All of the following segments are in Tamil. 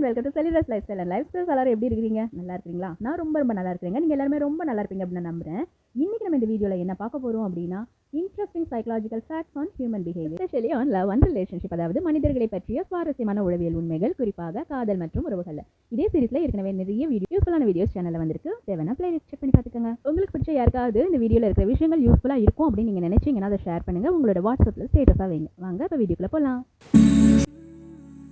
Welcome to celebrities lifestyle and lifestyles. எல்லாரும் எப்படி இருக்கீங்க? நல்லா இருக்கீங்களா? நான் ரொம்ப நல்லா இருக்கிறேங்க. நீங்கள் எல்லாருமே ரொம்ப நல்லா இருப்பீங்க அப்படின்னு நான் நம்புறேன். இன்னைக்கு நம்ம இந்த வீடியோவில் என்ன பார்க்க போகிறோம் அப்படின்னா, interesting psychological facts on human behaviour, especially on love and relationship, அதாவது மனிதர்களை பற்றிய சுவாரஸ்யமான உளவியல் உண்மைகள், குறிப்பாக காதல் மற்றும் உறவுகள். இதே சீரிஸ்ல ஏற்கனவே நிறைய யூஸ்ஃபுல்லான வீடியோஸ் சேனல்ல வந்திருக்கு. தேவையான பிளேலிஸ்ட் செக் பண்ணி பார்த்துக்கோங்க. உங்களுக்கு பிடிச்ச யாருக்காவது இந்த வீடியோவில் இருக்கிற விஷயங்கள் யூஸ்ஃபுல்லாக இருக்கும் அப்படின்னு நீங்கள் நினைச்சீங்கன்னா அதை ஷேர் பண்ணுங்க. உங்களோட வாட்ஸ்அப்பில் ஸ்டேட்டஸாக வைங்க. வாங்க இப்போ வீடியோக்குள்ள போகலாம்.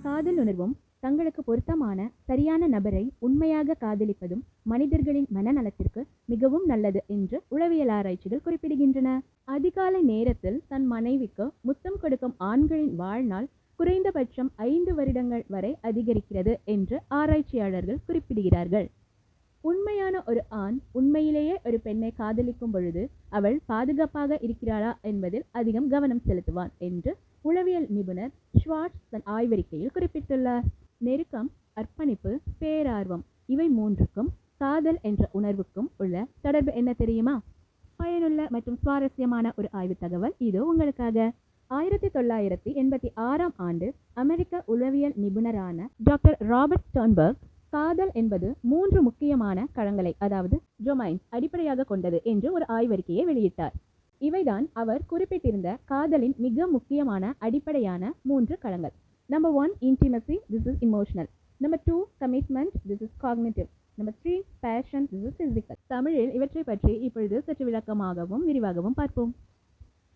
காதல் உணர்வும் தங்களுக்கு பொருத்தமான சரியான நபரை உண்மையாக காதலிப்பதும் மனிதர்களின் மனநலத்திற்கு மிகவும் நல்லது என்று உளவியல் ஆராய்ச்சிகள் குறிப்பிடுகின்றன. அதிகாலை நேரத்தில் தன் மனைவிக்கு முத்தம் கொடுக்கும் ஆண்களின் வாழ்நாள் குறைந்தபட்சம் 5 வருடங்கள் வரை அதிகரிக்கிறது என்று ஆராய்ச்சியாளர்கள் குறிப்பிடுகிறார்கள். உண்மையான ஒரு ஆண் உண்மையிலேயே ஒரு பெண்ணை காதலிக்கும் பொழுது அவள் பாதுகாப்பாக இருக்கிறாளா என்பதில் அதிகம் கவனம் செலுத்துவான் என்று உளவியல் நிபுணர் ஷ்வார்ட்ஸ் தன் ஆய்வறிக்கையில் குறிப்பிட்டுள்ளார். நெருக்கம், அர்ப்பணிப்பு, பேரார்வம் இவை மூன்றுக்கும் காதல் என்ற உணர்வுக்கும் உள்ள தொடர்பு என்ன தெரியுமா? பயனுள்ள மற்றும் சுவாரஸ்யமான ஒரு ஆய்வு தகவல் இது உங்களுக்காக. 1986ஆம் ஆண்டு அமெரிக்க உளவியல் நிபுணரான டாக்டர் ராபர்ட் ஸ்டர்ன்பர்க் காதல் என்பது 3 முக்கியமான களங்களை, அதாவது டொமைன்ஸ் அடிப்படையாக கொண்டது என்று ஒரு ஆய்வறிக்கையை வெளியிட்டார். இவைதான் அவர் குறிப்பிட்டிருந்த காதலின் மிக முக்கியமான அடிப்படையான 3 களங்கள். Number 1, intimacy, this is emotional. Number 2, commitment, this is cognitive. Number 3, passion, this is physical. தமிழில் இவற்றை பற்றி இப்பொழுது சற்று விளக்கமாகவும் விரிவாகவும் பார்ப்போம்.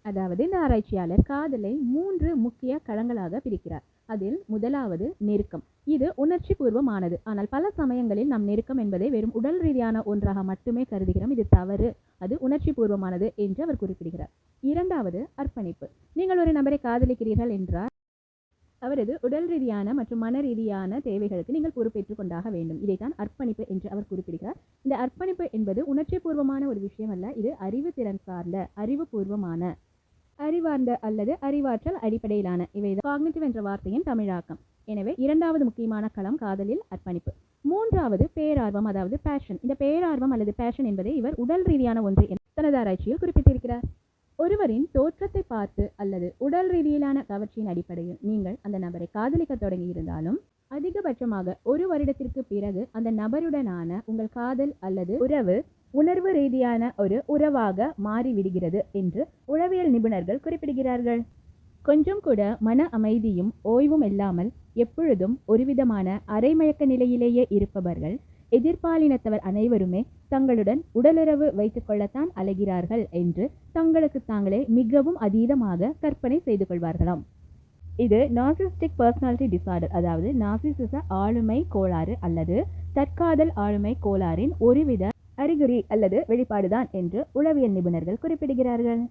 அதாவது இந்த ஆராய்ச்சியாளர் காதலை 3 முக்கிய களங்களாக பிரிக்கிறார். அதில் முதலாவது நெருக்கம். இது உணர்ச்சி பூர்வமானது. ஆனால் பல சமயங்களில் நம் நெருக்கம் என்பதை வெறும் உடல் ரீதியான ஒன்றாக மட்டுமே கருதுகிறோம். இது தவறு. அது உணர்ச்சி பூர்வமானது என்று அவர் குறிப்பிடுகிறார். இரண்டாவது அர்ப்பணிப்பு. நீங்கள் ஒரு நபரை காதலிக்கிறீர்கள் என்றால் அவரது உடல் ரீதியான மற்றும் மன ரீதியான தேவைகளுக்கு நீங்கள் பொறுப்பேற்றுக் கொண்டாக வேண்டும். இதைத்தான் அர்ப்பணிப்பு என்று அவர் குறிப்பிடுகிறார். இந்த அர்ப்பணிப்பு என்பது உணர்ச்சி பூர்வமான ஒரு விஷயம் அல்ல. இது அறிவு திறன் சார்ந்த, அறிவுபூர்வமான, அறிவார்ந்த அல்லது அறிவாற்றல் அடிப்படையிலான. இவை காக்னிட்டிவ் என்ற வார்த்தையின் தமிழாக்கம். எனவே இரண்டாவது முக்கியமான களம் காதலில் அர்ப்பணிப்பு. மூன்றாவது பேரார்வம், அதாவது பேஷன். இந்த பேரார்வம் அல்லது பேஷன் என்பதை இவர் உடல் ரீதியான ஒன்று என தனது ஆராய்ச்சியில் குறிப்பிட்டிருக்கிறார். ஒருவரின் தோற்றத்தை பார்த்து அல்லது உடல் ரீதியிலான கவர்ச்சியின் அடிப்படையில் நீங்கள் அந்த நபரை காதலிக்க தொடங்கி இருந்தாலும் அதிகபட்சமாக 1 வருடத்திற்கு பிறகு அந்த நபருடனான உங்கள் காதல் அல்லது உறவு உணர்வு ரீதியான ஒரு உறவாக மாறிவிடுகிறது என்று உளவியல் நிபுணர்கள் குறிப்பிடுகிறார்கள். கொஞ்சம் கூட மன அமைதியும் ஓய்வும் இல்லாமல் எப்பொழுதும் ஒருவிதமான அரைமயக்க நிலையிலேயே இருப்பவர்கள் எதிர்பாலினத்தவர் அனைவருமே தங்களுடன் உடலுறவு வைத்துக் கொள்ளத்தான் அலைகிறார்கள் என்று தங்களுக்கு தாங்களே மிகவும் அதீதமாக கற்பனை செய்து கொள்வார்களாம். இது நார்சிஸ்டிக் பர்சனாலிட்டி டிசார்டர், அதாவது நார்சிசிச ஆளுமை கோளாறு அல்லது தற்காதல் ஆளுமை கோளாறின் ஒருவித அறிகுறி அல்லது வெளிப்பாடுதான் என்று உளவியல் நிபுணர்கள் குறிப்பிடுகிறார்கள்.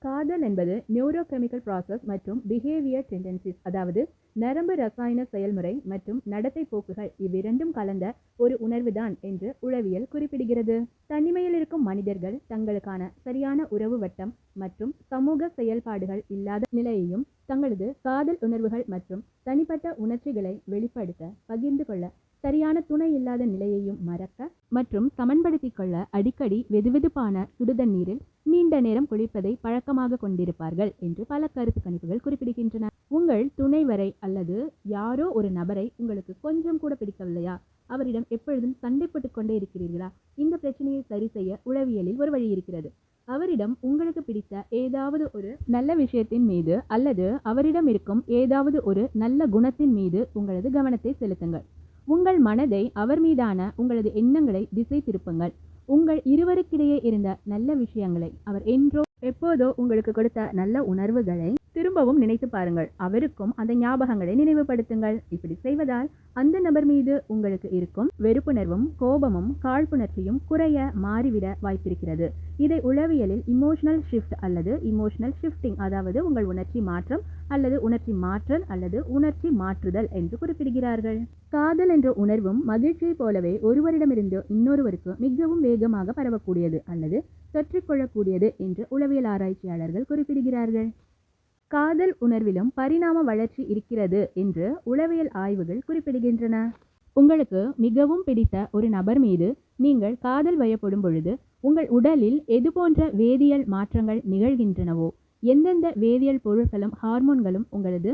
காதல் என்பது நியூரோகெமிக்கல் ப்ராசஸ் மற்றும் பிஹேவியர் டெண்டன்சிஸ், அதாவது நரம்பு ரசாயன செயல்முறை மற்றும் நடத்தை போக்குகள் இவ்விரண்டும் கலந்த ஒரு உணர்வுதான் என்று உளவியல் குறிப்பிடுகிறது. தனிமையில் இருக்கும் மனிதர்கள் தங்களுக்கான சரியான உறவு வட்டம் மற்றும் சமூக செயல்பாடுகள் இல்லாத நிலையையும் தங்களது காதல் உணர்வுகள் மற்றும் தனிப்பட்ட உணர்ச்சிகளை வெளிப்படுத்த, பகிர்ந்து கொள்ள சரியான துணை இல்லாத நிலையையும் மறக்க மற்றும் சமன்படுத்திக் கொள்ள அடிக்கடி வெதுவெதுப்பான சுடுதண்ணீரில் நீண்ட நேரம் குளிப்பதை பழக்கமாக கொண்டிருப்பார்கள் என்று பல கருத்து கணிப்புகள் குறிப்பிடுகின்றன. உங்கள் துணைவரை அல்லது யாரோ ஒரு நபரை உங்களுக்கு கொஞ்சம் கூட பிடிக்கவில்லையா? அவரிடம் எப்பொழுதும் சண்டை போட்டுக் கொண்டே இருக்கிறீர்களா? இந்த பிரச்சனையை சரி செய்ய உளவியலில் ஒரு வழி இருக்கிறது. அவரிடம் உங்களுக்கு பிடித்த ஏதாவது ஒரு நல்ல விஷயத்தின் மீது அல்லது அவரிடம் இருக்கும் ஏதாவது ஒரு நல்ல குணத்தின் மீது உங்களது கவனத்தை செலுத்துங்கள். உங்கள் மனதை அவர் மீதான உங்களது எண்ணங்களை திசை திருப்புங்கள். உங்கள் இருவருக்கிடையே இருந்த நல்ல விஷயங்களை, அவர் என்றோ எப்போதோ உங்களுக்கு கொடுத்த நல்ல உணர்வுகளை திரும்பவும் நினைத்து பாருங்கள். அவருக்கும் அந்த ஞாபகங்களை நினைவுபடுத்துங்கள். இப்படி செய்வதால் அந்த நபர் மீது உங்களுக்கு இருக்கும் வெறுப்புணர்வும் கோபமும் காழ்ப்புணர்ச்சியும் குறைய மாறிவிட வாய்ப்பிருக்கிறது. இதை உளவியலில் இமோஷனல் ஷிஃப்ட் அல்லது இமோஷனல் ஷிஃப்டிங், அதாவது உங்கள் உணர்ச்சி மாற்றம் அல்லது உணர்ச்சி மாற்றல் அல்லது உணர்ச்சி மாற்றுதல் என்று குறிப்பிடுகிறார்கள். காதல் என்ற உணர்வும் மகிழ்ச்சியை போலவே ஒருவரிடமிருந்து இன்னொருவருக்கு மிகவும் வேகமாக பரவக்கூடியது அல்லது தொற்றிக்கொள்ளக்கூடியது என்று உளவியல் ஆராய்ச்சியாளர்கள் குறிப்பிடுகிறார்கள். காதல் உணர்விலும் பரிணாம வளர்ச்சி இருக்கிறது என்று உளவியல் ஆய்வுகள் குறிப்பிடுகின்றன. உங்களுக்கு மிகவும் பிடித்த ஒரு நபர் மீது நீங்கள் காதல் வயப்படும் பொழுது உங்கள் உடலில் எது போன்ற வேதியியல் மாற்றங்கள் நிகழ்கின்றனவோ, எந்தெந்த வேதியியல் பொருட்களும் ஹார்மோன்களும் உங்களது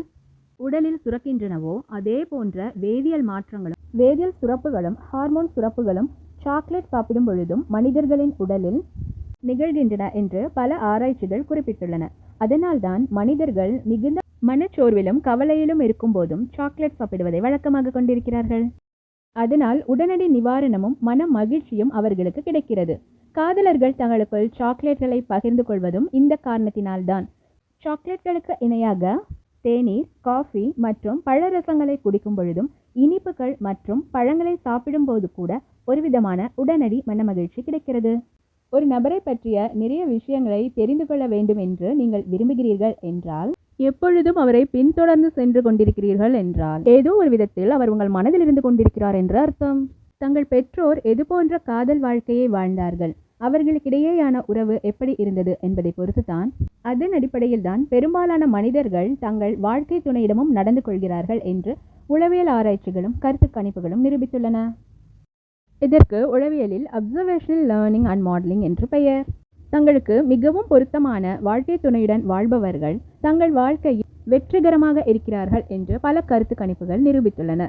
உடலில் சுரக்கின்றனவோ அதே போன்ற வேதியியல் சுரப்புகளும் ஹார்மோன் சுரப்புகளும் சாக்லேட் சாப்பிடும் பொழுதும் மனிதர்களின் உடலில் நிகழ்கின்றன என்று பல ஆராய்ச்சிகள் குறிப்பிட்டுள்ளன. அதனால்தான் மனிதர்கள் மிகுந்த மனச்சோர்விலும் கவலையிலும் இருக்கும் போதும் சாக்லேட் சாப்பிடுவதை வழக்கமாக கொண்டிருக்கிறார்கள். அதனால் உடனடி நிவாரணமும் மன மகிழ்ச்சியும் அவர்களுக்கு கிடைக்கிறது. காதலர்கள் தங்களுக்குள் சாக்லேட்களை பகிர்ந்து கொள்வதும் இந்த காரணத்தினால்தான். சாக்லேட்களுக்கு இணையாக தேநீர், காஃபி மற்றும் பழரசங்களை குடிக்கும் பொழுதும் இனிப்புகள் மற்றும் பழங்களை சாப்பிடும் போது கூட ஒருவிதமான உடனடி மனமகிழ்ச்சி கிடைக்கிறது. ஒரு நபரை பற்றிய நிறைய விஷயங்களை தெரிந்து கொள்ள வேண்டும் என்று நீங்கள் விரும்புகிறீர்கள் என்றால், எப்பொழுதும் அவரை பின்தொடர்ந்து சென்று கொண்டிருக்கிறீர்கள் என்றால், ஏதோ ஒரு விதத்தில் அவர் உங்கள் மனதில் இருந்து கொண்டிருக்கிறார் என்று அர்த்தம். தங்கள் பெற்றோர் எது போன்ற காதல் வாழ்க்கையை வாழ்ந்தார்கள், அவர்களுக்கிடையேயான உறவு எப்படி இருந்தது என்பதை பொறுத்துதான், அதன் அடிப்படையில் தான் பெரும்பாலான மனிதர்கள் தங்கள் வாழ்க்கை துணையிடமும் நடந்து கொள்கிறார்கள் என்று உளவியல் ஆராய்ச்சிகளும் கருத்து கணிப்புகளும் நிரூபித்துள்ளன. இதற்கு உளவியலில் அப்சர்வேஷனல் லேர்னிங் அண்ட் மாடலிங் என்று பெயர். தங்களுக்கு மிகவும் பொருத்தமான வாழ்க்கை துணையுடன் வாழ்பவர்கள் தங்கள் வாழ்க்கையில் வெற்றிகரமாக இருக்கிறார்கள் என்று பல கருத்து கணிப்புகள் நிரூபித்துள்ளன.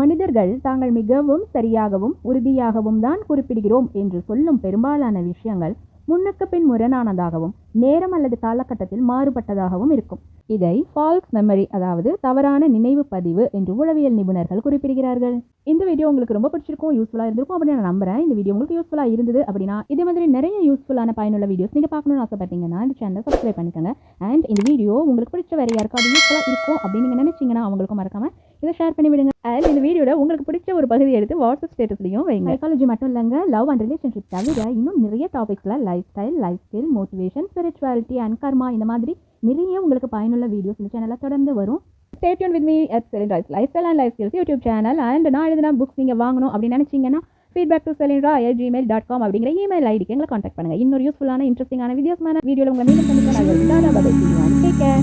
மனிதர்கள் தாங்கள் மிகவும் சரியாகவும் உறுதியாகவும் தான் குறிப்பிடுகிறோம் என்று சொல்லும் பெரும்பாலான விஷயங்கள் முன்னுக்கு பின் முரணானதாகவும் நேரம் அல்லது காலகட்டத்தில் மாறுபட்டதாகவும் இருக்கும். இதை ஃபால்ஸ் மெமரி, அதாவது தவறான நினைவு பதிவு என்று உளவியல் நிபுணர்கள் குறிப்பிடுகிறார்கள். இந்த வீடியோ உங்களுக்கு ரொம்ப பிடிச்சிருக்கும், யூஸ்ஃபுல்லாக இருந்திருக்கும் அப்படின்னு நான் நம்புறேன். இந்த வீடியோ உங்களுக்கு யூஸ்ஃபுல்லாக இருந்தது அப்படின்னா இதே மாதிரி நிறைய யூஸ்ஃபுல்லான பயனுள்ள வீடியோஸ் நீங்கள் பார்க்கணும்னு ஆசைப்பட்டீங்கன்னா இந்த சேனலை சப்ஸ்கிரைப் பண்ணிக்கோங்க. அண்ட் இந்த வீடியோ உங்களுக்கு பிடிச்ச வேறு யாருக்காவது யூஸ்ஃபுல்லாக இருக்கும் அப்படின்னு நீங்கள் நினைச்சிங்கன்னா அவங்களுக்கும் மறக்காம இதை ஷேர் பண்ணி விடுங்க. அண்ட் இந்த வீடியோவில் உங்களுக்கு பிடிச்ச ஒரு பகுதி எடுத்து வாட்ஸ்அப் ஸ்டேட்டஸ்லையும் வைங்க. சைக்காலஜி மட்டும் இல்லைங்க, லவ் அண்ட் ரிலேஷன்ஷிப் தவிர இன்னும் நிறைய டாபிக்ஸில் lifestyle, life skill, motivation, spirituality and கர்மா இந்த மாதிரி நிறைய உங்களுக்கு பயனுள்ள வீடியோஸ் இந்த சேனலில் தொடர்ந்து வரும். Stay tuned with me at Celine Lifestyle and Life Skills YouTube channel. And நான் எழுதின புக்ஸ் நீங்கள் வாங்கணும் அப்படின்னு நினச்சிங்கன்னா feedback@celinra@gmail.com அப்படிங்கிற இமெயில் ஐடிக்கு எங்களை கான்டாக்ட் பண்ணுங்கள். இன்னொரு யூஸ்ஃபுல்லான இன்ட்ரெஸ்டிங்கான வீடியோவில் உங்களை மீண்டும் சந்திக்கிறேன். Take care.